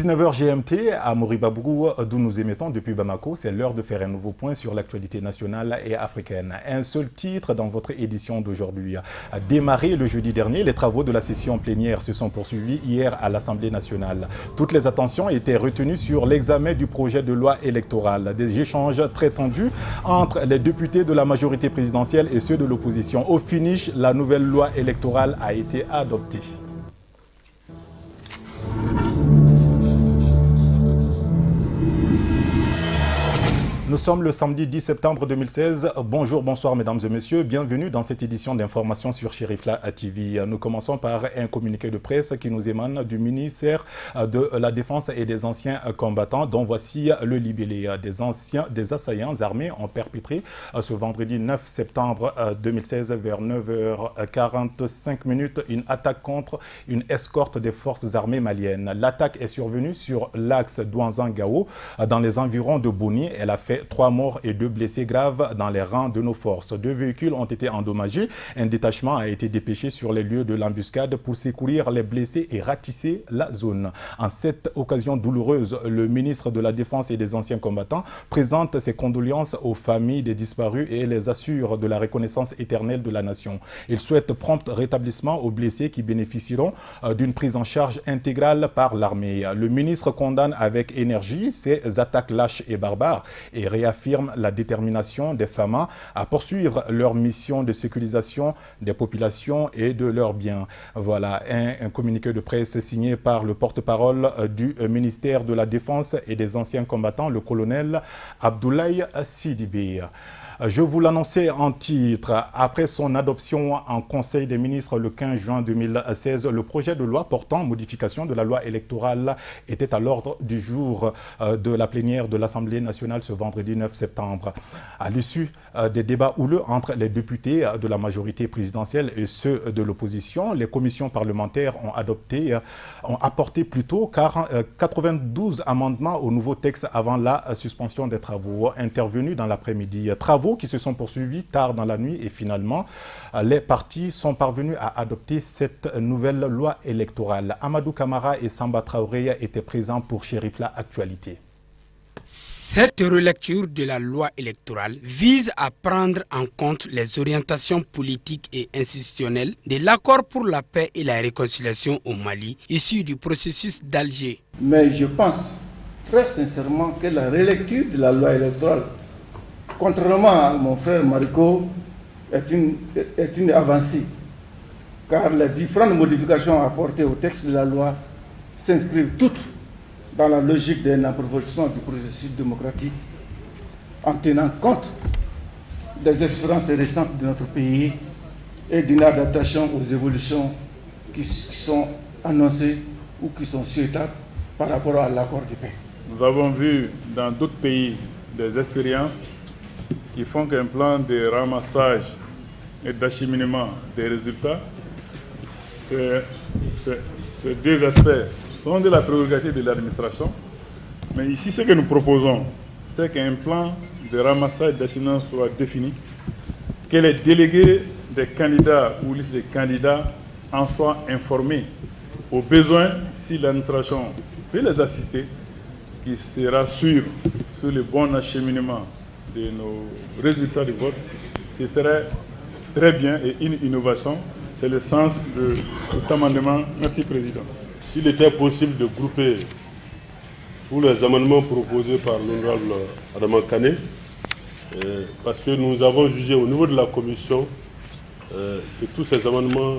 19h GMT à Moribabougou, d'où nous émettons depuis Bamako. C'est l'heure de faire un nouveau point sur l'actualité nationale et africaine. Un seul titre dans votre édition d'aujourd'hui. Démarré le jeudi dernier, les travaux de la session plénière se sont poursuivis hier à l'Assemblée nationale. Toutes les attentions étaient retenues sur l'examen du projet de loi électorale. Des échanges très tendus entre les députés de la majorité présidentielle et ceux de l'opposition. Au finish, la nouvelle loi électorale a été adoptée. Nous sommes le samedi 10 septembre 2016. Bonjour, bonsoir mesdames et messieurs. Bienvenue dans cette édition d'information sur Chérifla TV. Nous commençons par un communiqué de presse qui nous émane du ministère de la Défense et des anciens combattants, dont voici le libellé. Des assaillants armés ont perpétré ce vendredi 9 septembre 2016 vers 9h45 une attaque contre une escorte des forces armées maliennes. L'attaque est survenue sur l'axe Douanzan-Gao dans les environs de Bouni. Elle a fait 3 morts et 2 blessés graves dans les rangs de nos forces. 2 véhicules ont été endommagés. Un détachement a été dépêché sur les lieux de l'embuscade pour secourir les blessés et ratisser la zone. En cette occasion douloureuse, le ministre de la Défense et des anciens combattants présente ses condoléances aux familles des disparus et les assure de la reconnaissance éternelle de la nation. Il souhaite prompt rétablissement aux blessés qui bénéficieront d'une prise en charge intégrale par l'armée. Le ministre condamne avec énergie ces attaques lâches et barbares et réaffirme la détermination des FAMA à poursuivre leur mission de sécurisation des populations et de leurs biens. Voilà un communiqué de presse signé par le porte-parole du ministère de la Défense et des anciens combattants, le colonel Abdoulaye Sidibé. Je vous l'annonçais en titre. Après son adoption en Conseil des ministres le 15 juin 2016, le projet de loi portant modification de la loi électorale était à l'ordre du jour de la plénière de l'Assemblée nationale ce vendredi 9 septembre. À l'issue des débats houleux entre les députés de la majorité présidentielle et ceux de l'opposition, les commissions parlementaires ont apporté plutôt 92 amendements au nouveau texte avant la suspension des travaux intervenus dans l'après-midi. Travaux qui se sont poursuivis tard dans la nuit et finalement, les partis sont parvenus à adopter cette nouvelle loi électorale. Amadou Kamara et Samba Traoré étaient présents pour Chérifla Actualité. Cette relecture de la loi électorale vise à prendre en compte les orientations politiques et institutionnelles de l'accord pour la paix et la réconciliation au Mali, issu du processus d'Alger. Mais je pense très sincèrement que la relecture de la loi électorale, contrairement à mon frère Mariko, est une avancée, car les différentes modifications apportées au texte de la loi s'inscrivent toutes dans la logique d'un approfondissement du processus démocratique en tenant compte des expériences récentes de notre pays et d'une adaptation aux évolutions qui sont annoncées ou qui sont souhaitables par rapport à l'accord de paix. Nous avons vu dans d'autres pays des expériences qui font qu'un plan de ramassage et d'acheminement des résultats, ces 2 aspects sont de la prérogative de l'administration. Mais ici, ce que nous proposons, c'est qu'un plan de ramassage et d'acheminement soit défini, que les délégués des candidats ou listes des candidats en soient informés. Au besoin, si l'administration peut les assister, qui sera sûr sur le bon acheminement de nos résultats de vote, ce serait très bien et une innovation. C'est le sens de cet amendement. Merci, Président. S'il était possible de grouper tous les amendements proposés par l'honorable Adama Kane, parce que nous avons jugé au niveau de la commission que tous ces amendements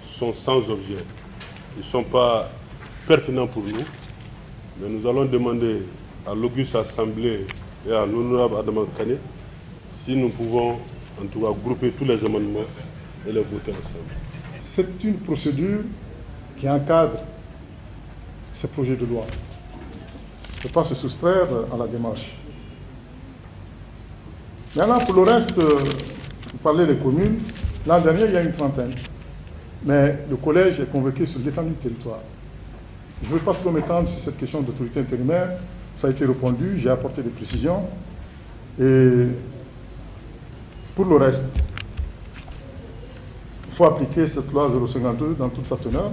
sont sans objet. Ils ne sont pas pertinents pour nous, mais nous allons demander à l'auguste Assemblée et à l'honorable Adama Kane si nous pouvons en tout cas grouper tous les amendements et les voter ensemble. C'est une procédure qui encadre ces projets de loi. Il ne faut pas se soustraire à la démarche. Maintenant, pour le reste, vous parlez des communes. L'an dernier, il y a une trentaine. Mais le collège est convoqué sur l'étendue du territoire. Je ne veux pas trop m'étendre sur cette question d'autorité intérimaire. Ça a été répondu, j'ai apporté des précisions. Et pour le reste, il faut appliquer cette loi 052 dans toute sa teneur.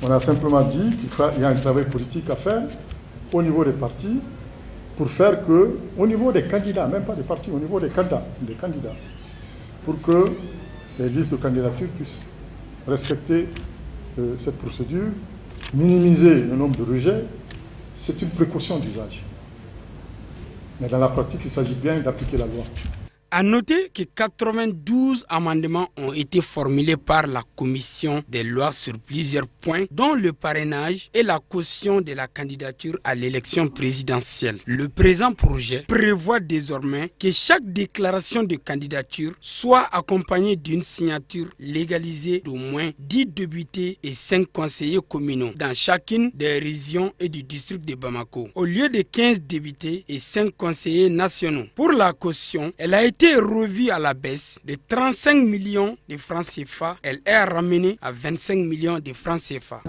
On a simplement dit qu'il y a un travail politique à faire au niveau des partis pour faire que, au niveau des candidats, même pas des partis, au niveau des candidats, pour que les listes de candidature puissent respecter cette procédure, minimiser le nombre de rejets. C'est une précaution d'usage. Mais dans la pratique, il s'agit bien d'appliquer la loi. À noter que 92 amendements ont été formulés par la commission des lois sur plusieurs points, dont le parrainage et la caution de la candidature à l'élection présidentielle. Le présent projet prévoit désormais que chaque déclaration de candidature soit accompagnée d'une signature légalisée d'au moins 10 députés et 5 conseillers communaux dans chacune des régions et du district de Bamako, au lieu de 15 députés et 5 conseillers nationaux. Pour la caution, elle a été revue à la baisse de 35 millions de francs CFA. Elle est ramenée à 25 millions de francs CFA.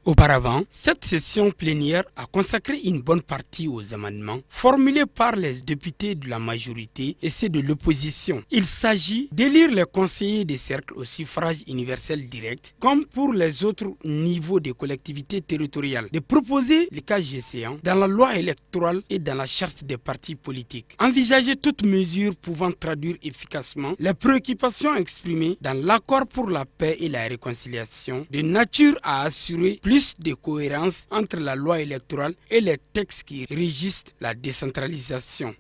Auparavant, cette session plénière a consacré une bonne partie aux amendements formulés par les députés de la majorité et ceux de l'opposition. Il s'agit d'élire les conseillers des cercles au suffrage universel direct, comme pour les autres niveaux de collectivités territoriales, de proposer les cas échéants dans la loi électorale et dans la charte des partis politiques. Envisager toute mesure pouvant traduire efficacement les préoccupations exprimées dans l'accord pour la paix et la réconciliation, de nature à assurer plus de cohérence entre la loi électorale et les textes qui régissent la décentralisation.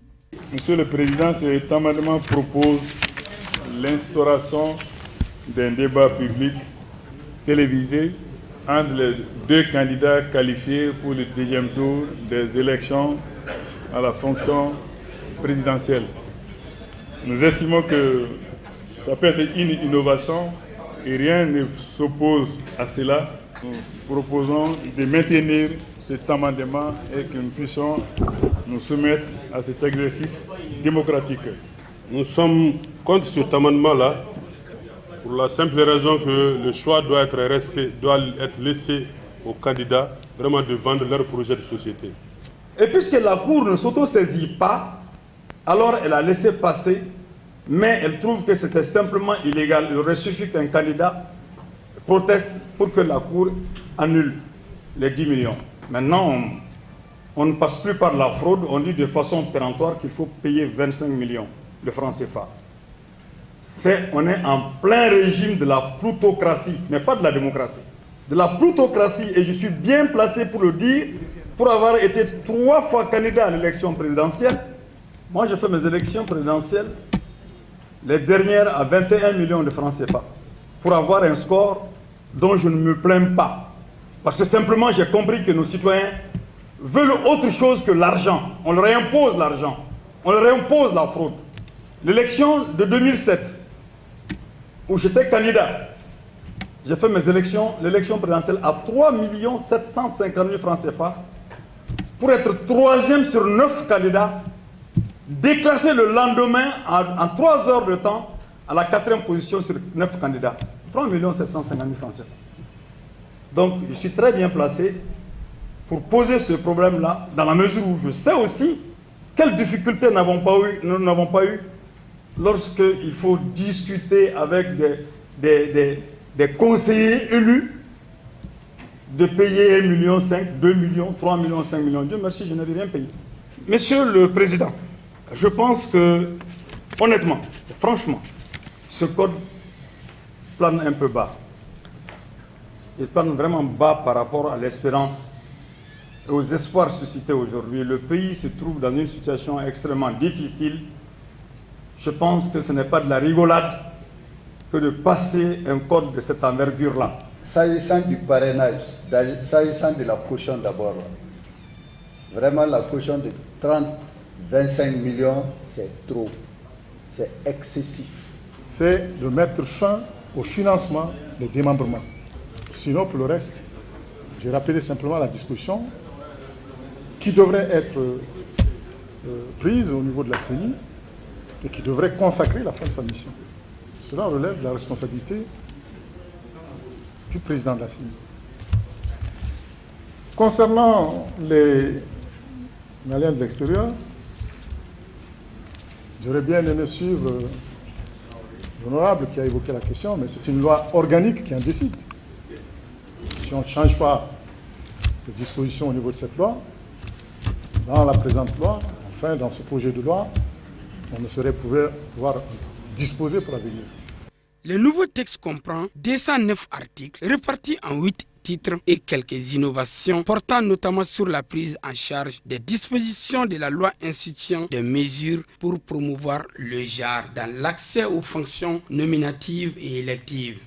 Monsieur le Président, cet amendement propose l'instauration d'un débat public télévisé entre les deux candidats qualifiés pour le deuxième tour des élections à la fonction présidentielle. Nous estimons que ça peut être une innovation et rien ne s'oppose à cela. Nous proposons de maintenir cet amendement et que nous puissions nous soumettre à cet exercice démocratique. Nous sommes contre cet amendement-là pour la simple raison que le choix doit être laissé aux candidats vraiment de vendre leur projet de société. Et puisque la Cour ne s'auto-saisit pas, alors elle a laissé passer, mais elle trouve que c'était simplement illégal. Il aurait suffi qu'un candidat proteste pour que la Cour annule les 10 millions. Maintenant, on ne passe plus par la fraude, on dit de façon péremptoire qu'il faut payer 25 millions de francs CFA. On est en plein régime de la plutocratie, mais pas de la démocratie. De la plutocratie, et je suis bien placé pour le dire, pour avoir été 3 fois candidat à l'élection présidentielle. Moi, j'ai fait mes élections présidentielles, les dernières à 21 millions de francs CFA, pour avoir un score dont je ne me plains pas. Parce que simplement, j'ai compris que nos citoyens veulent autre chose que l'argent. On leur impose l'argent. On leur impose la fraude. L'élection de 2007, où j'étais candidat, j'ai fait mes élections, l'élection présidentielle à 3 750 000 francs CFA, pour être 3e sur 9 candidats, déclassé le lendemain en 3 heures de temps à la 4e position sur 9 candidats. 3 750 000 francs CFA. Donc, je suis très bien placé pour poser ce problème-là, dans la mesure où je sais aussi quelles difficultés nous n'avons pas eu lorsqu'il faut discuter avec des conseillers élus de payer 1,5 million, 2 millions, 3 millions, 5 millions. Dieu merci, je n'avais rien payé. Monsieur le Président, je pense que, honnêtement, franchement, ce code plane un peu bas. Il plane vraiment bas par rapport à l'espérance et aux espoirs suscités aujourd'hui. Le pays se trouve dans une situation extrêmement difficile. Je pense que ce n'est pas de la rigolade que de passer un code de cette envergure-là. S'agissant du parrainage, s'agissant de la caution d'abord, vraiment la caution de 30-25 millions, c'est trop, c'est excessif. C'est de mettre fin au financement des démembrements. Sinon, pour le reste, j'ai rappelé simplement la disposition qui devrait être prise au niveau de la CENI et qui devrait consacrer la fin de sa mission. Cela relève de la responsabilité du président de la CENI. Concernant les Maliens de l'extérieur, j'aurais bien aimé suivre l'honorable qui a évoqué la question, mais c'est une loi organique qui en décide. Si on ne change pas de disposition au niveau de cette loi, dans la présente loi, enfin dans ce projet de loi, on ne saurait pouvoir disposer pour l'avenir. Le nouveau texte comprend 209 articles répartis en 8 titres et quelques innovations portant notamment sur la prise en charge des dispositions de la loi instituant des mesures pour promouvoir le genre dans l'accès aux fonctions nominatives et électives.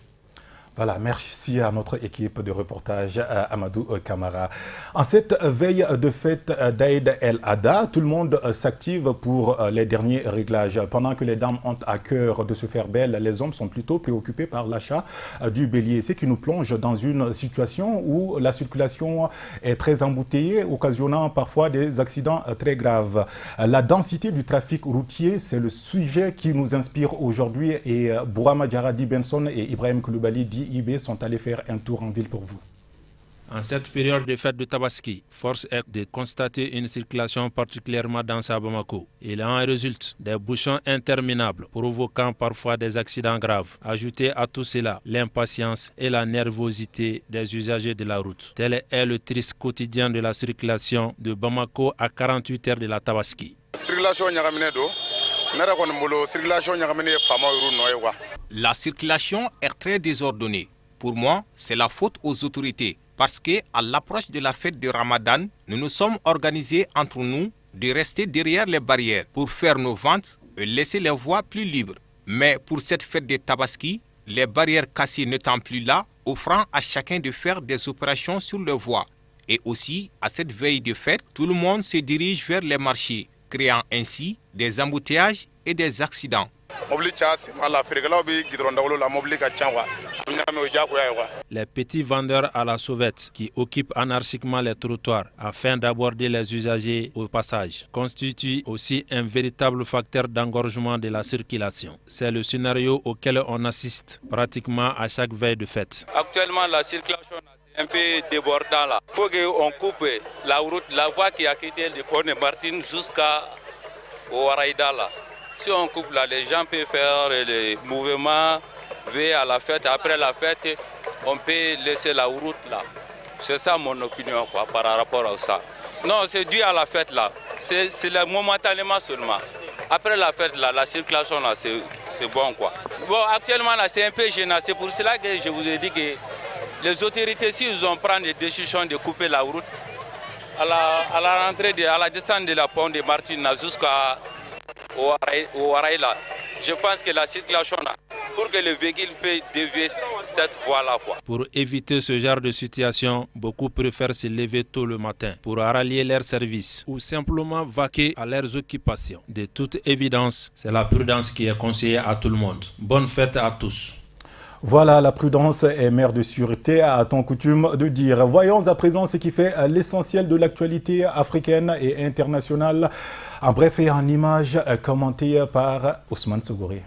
Voilà, merci à notre équipe de reportage, Amadou Kamara. En cette veille de fête d'Aïd el-Adha, tout le monde s'active pour les derniers réglages. Pendant que les dames ont à cœur de se faire belle, les hommes sont plutôt préoccupés par l'achat du bélier. Ce qui nous plonge dans une situation où la circulation est très embouteillée, occasionnant parfois des accidents très graves. La densité du trafic routier, c'est le sujet qui nous inspire aujourd'hui. Et Bourama Djaradi Benson et Ibrahim Koulibaly d'IB sont allés faire un tour en ville pour vous. En cette période de fête de Tabaski, force est de constater une circulation particulièrement dense à Bamako. Il en résulte des bouchons interminables, provoquant parfois des accidents graves. Ajoutez à tout cela l'impatience et la nervosité des usagers de la route. Tel est le triste quotidien de la circulation de Bamako à 48 heures de la Tabaski. La circulation est très désordonnée. Pour moi, c'est la faute aux autorités. Parce qu'à l'approche de la fête de Ramadan, nous nous sommes organisés entre nous de rester derrière les barrières pour faire nos ventes et laisser les voies plus libres. Mais pour cette fête de Tabaski, les barrières cassées n'étant plus là, offrant à chacun de faire des opérations sur les voies. Et aussi, à cette veille de fête, tout le monde se dirige vers les marchés, créant ainsi des embouteillages et des accidents. Les petits vendeurs à la sauvette qui occupent anarchiquement les trottoirs afin d'aborder les usagers au passage constituent aussi un véritable facteur d'engorgement de la circulation. C'est le scénario auquel on assiste pratiquement à chaque veille de fête. Actuellement, la circulation est un peu débordante là. Il faut qu'on coupe la route, la voie qui a quitté le pont de Martine jusqu'au Waraïda là. Si on coupe là, les gens peuvent faire les mouvements vers la fête. Après la fête, on peut laisser la route là. C'est ça mon opinion quoi, par rapport à ça. Non, c'est dû à la fête là. C'est momentanément seulement. Après la fête là, la circulation là, c'est bon quoi. Bon, actuellement là, c'est un peu gênant. C'est pour cela que je vous ai dit que les autorités, s'ils ont pris des décisions de couper la route, à la rentrée, à la descente de la pont de Martine jusqu'à au Waraïla, je pense que la circulation, pour que le véhicule puisse dévier cette voie-là. Pour éviter ce genre de situation, beaucoup préfèrent se lever tôt le matin pour rallier leur service ou simplement vaquer à leurs occupations. De toute évidence, c'est la prudence qui est conseillée à tout le monde. Bonne fête à tous. Voilà, la prudence est mère de sûreté, a-t-on coutume de dire. Voyons à présent ce qui fait l'essentiel de l'actualité africaine et internationale. En bref et en images, commenté par Ousmane Sogouré.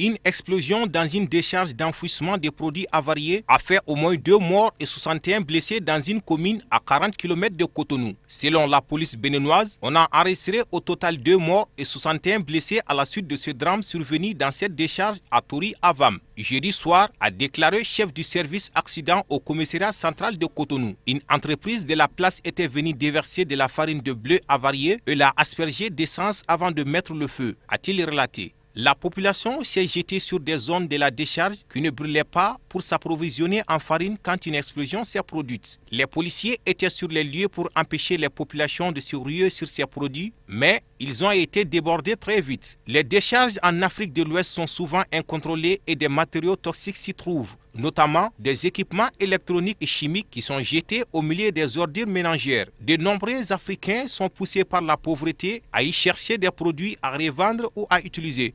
Une explosion dans une décharge d'enfouissement de produits avariés a fait au moins 2 morts et 61 blessés dans une commune à 40 km de Cotonou. Selon la police béninoise, on a enregistré au total 2 morts et 61 blessés à la suite de ce drame survenu dans cette décharge à Tori-Avam. Jeudi soir, a déclaré chef du service accident au commissariat central de Cotonou. Une entreprise de la place était venue déverser de la farine de blé avariée et l'a aspergée d'essence avant de mettre le feu, a-t-il relaté. La population s'est jetée sur des zones de la décharge qui ne brûlaient pas pour s'approvisionner en farine quand une explosion s'est produite. Les policiers étaient sur les lieux pour empêcher les populations de se ruer sur ces produits, mais ils ont été débordés très vite. Les décharges en Afrique de l'Ouest sont souvent incontrôlées et des matériaux toxiques s'y trouvent, notamment des équipements électroniques et chimiques qui sont jetés au milieu des ordures ménagères. De nombreux Africains sont poussés par la pauvreté à y chercher des produits à revendre ou à utiliser.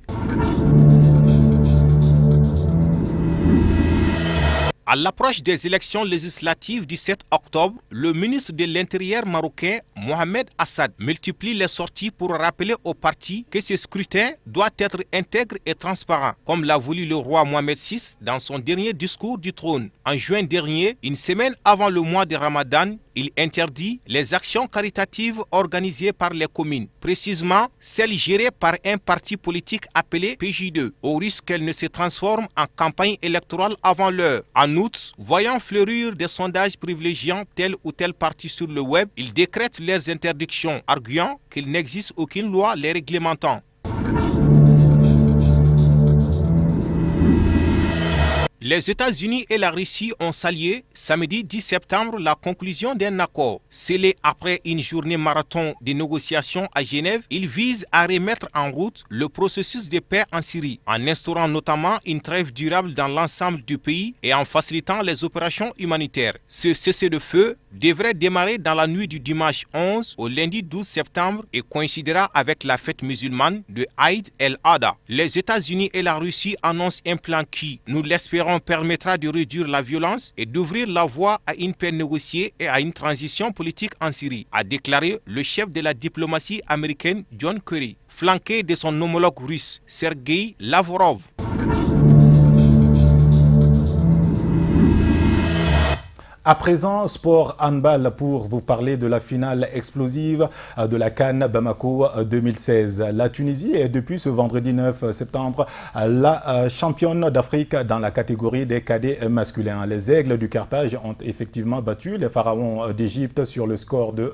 À l'approche des élections législatives du 7 octobre, le ministre de l'Intérieur marocain, Mohamed Assad, multiplie les sorties pour rappeler aux partis que ce scrutin doit être intègre et transparent, comme l'a voulu le roi Mohamed VI dans son dernier discours du trône. En juin dernier, une semaine avant le mois de Ramadan, il interdit les actions caritatives organisées par les communes, précisément celles gérées par un parti politique appelé PJ2, au risque qu'elles ne se transforment en campagne électorale avant l'heure. En outre, voyant fleurir des sondages privilégiant tel ou tel parti sur le web, il décrète leurs interdictions, arguant qu'il n'existe aucune loi les réglementant. Les États-Unis et la Russie ont salué samedi 10 septembre la conclusion d'un accord. Scellé après une journée marathon de négociations à Genève, il vise à remettre en route le processus de paix en Syrie, en instaurant notamment une trêve durable dans l'ensemble du pays et en facilitant les opérations humanitaires. Ce cessez-le-feu devrait démarrer dans la nuit du dimanche 11 au lundi 12 septembre et coïncidera avec la fête musulmane de Eid el-Adha. Les États-Unis et la Russie annoncent un plan qui, nous l'espérons, permettra de réduire la violence et d'ouvrir la voie à une paix négociée et à une transition politique en Syrie, a déclaré le chef de la diplomatie américaine John Kerry, flanqué de son homologue russe Sergei Lavrov. À présent, sport handball pour vous parler de la finale explosive de la CAN Bamako 2016. La Tunisie est depuis ce vendredi 9 septembre la championne d'Afrique dans la catégorie des cadets masculins. Les Aigles du Carthage ont effectivement battu les Pharaons d'Égypte sur le score de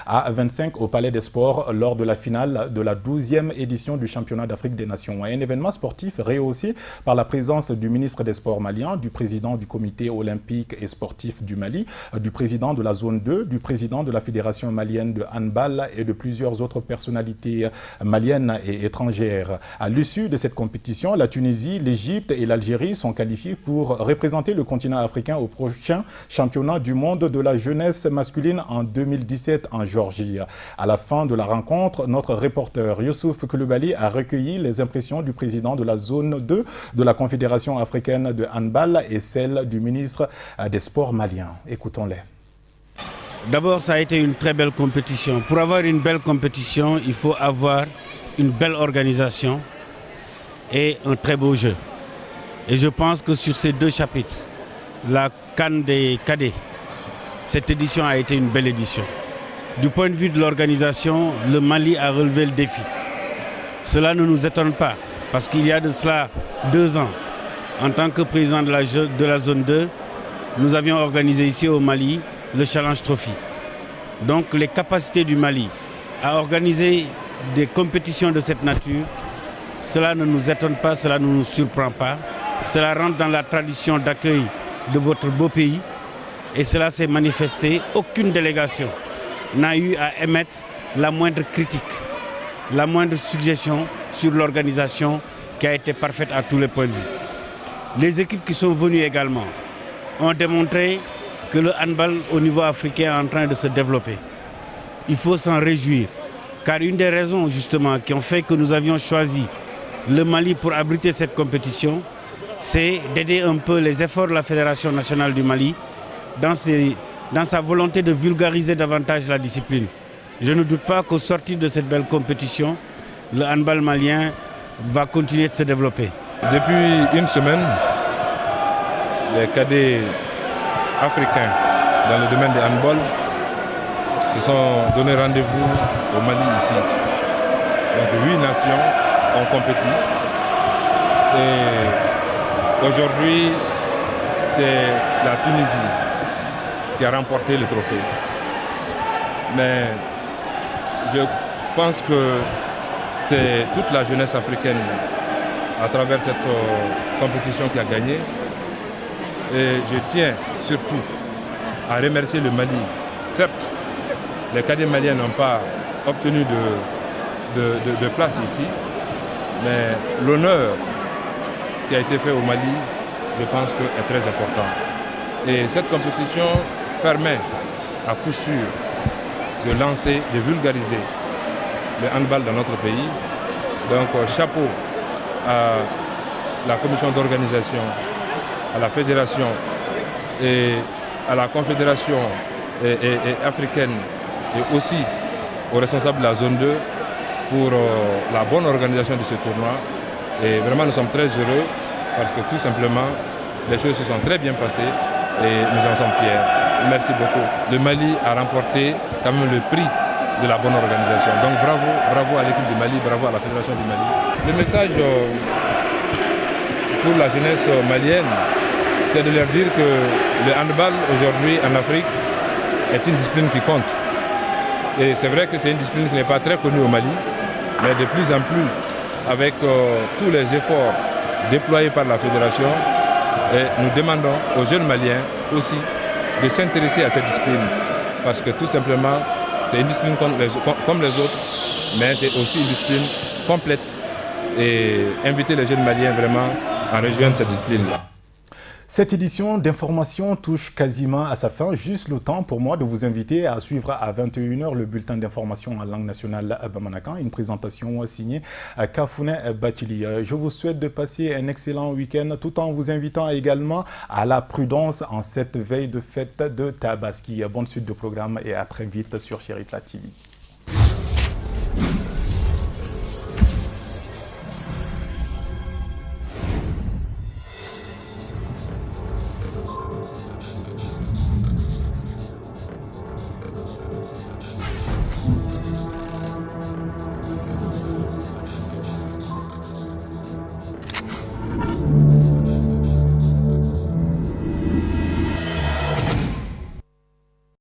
26-25 au Palais des Sports lors de la finale de la 12e édition du championnat d'Afrique des Nations. Un événement sportif rehaussé par la présence du ministre des Sports malien, du président du comité olympique et sportif du Mali, du président de la zone 2, du président de la Fédération malienne de handball et de plusieurs autres personnalités maliennes et étrangères. À l'issue de cette compétition, la Tunisie, l'Égypte et l'Algérie sont qualifiés pour représenter le continent africain au prochain championnat du monde de la jeunesse masculine en 2017 en Géorgie. À la fin de la rencontre, notre reporter Youssouf Koulibaly a recueilli les impressions du président de la zone 2 de la Confédération africaine de handball et celles du ministre des Sports maliens. Écoutons-les. D'abord, ça a été une très belle compétition. Pour avoir une belle compétition, il faut avoir une belle organisation et un très beau jeu. Et je pense que sur ces deux chapitres, la CAN des cadets, cette édition a été une belle édition. Du point de vue de l'organisation, le Mali a relevé le défi. Cela ne nous étonne pas, parce qu'il y a de cela 2 ans, en tant que président de la zone 2, nous avions organisé ici au Mali le Challenge Trophy. Donc les capacités du Mali à organiser des compétitions de cette nature, cela ne nous étonne pas, cela ne nous surprend pas. Cela rentre dans la tradition d'accueil de votre beau pays et cela s'est manifesté. Aucune délégation n'a eu à émettre la moindre critique, la moindre suggestion sur l'organisation qui a été parfaite à tous les points de vue. Les équipes qui sont venues également ont démontré que le handball au niveau africain est en train de se développer. Il faut s'en réjouir, car une des raisons justement qui ont fait que nous avions choisi le Mali pour abriter cette compétition, c'est d'aider un peu les efforts de la Fédération nationale du Mali dans sa volonté de vulgariser davantage la discipline. Je ne doute pas qu'au sortir de cette belle compétition, le handball malien va continuer de se développer. Depuis une semaine, les cadets africains dans le domaine du handball se sont donné rendez-vous au Mali ici. Donc 8 nations ont compéti. Et aujourd'hui, c'est la Tunisie qui a remporté le trophée. Mais je pense que c'est toute la jeunesse africaine à travers cette compétition qui a gagné. Et je tiens surtout à remercier le Mali. Certes, les cadets maliens n'ont pas obtenu de place ici, mais l'honneur qui a été fait au Mali, je pense que est très important. Et cette compétition permet à coup sûr de lancer, de vulgariser le handball dans notre pays. Donc chapeau à la commission d'organisation, à la fédération et à la confédération africaine et aussi aux responsables de la zone 2 pour la bonne organisation de ce tournoi. Et vraiment nous sommes très heureux parce que tout simplement les choses se sont très bien passées et nous en sommes fiers. Merci beaucoup. Le Mali a remporté quand même le prix de la bonne organisation. Donc bravo, bravo à l'équipe du Mali, bravo à la Fédération du Mali. Le message pour la jeunesse malienne, c'est de leur dire que le handball aujourd'hui en Afrique est une discipline qui compte. Et c'est vrai que c'est une discipline qui n'est pas très connue au Mali, mais de plus en plus, avec tous les efforts déployés par la Fédération, et nous demandons aux jeunes Maliens aussi de s'intéresser à cette discipline. Parce que tout simplement, c'est une discipline comme les autres, mais c'est aussi une discipline complète. Et inviter les jeunes Maliens vraiment à rejoindre cette discipline-là. Cette édition d'information touche quasiment à sa fin. Juste le temps pour moi de vous inviter à suivre à 21h le bulletin d'information en langue nationale Bamanakan, une présentation signée Kafouné Batili. Je vous souhaite de passer un excellent week-end tout en vous invitant également à la prudence en cette veille de fête de Tabaski. Bonne suite de programme et à très vite sur Chérifla TV.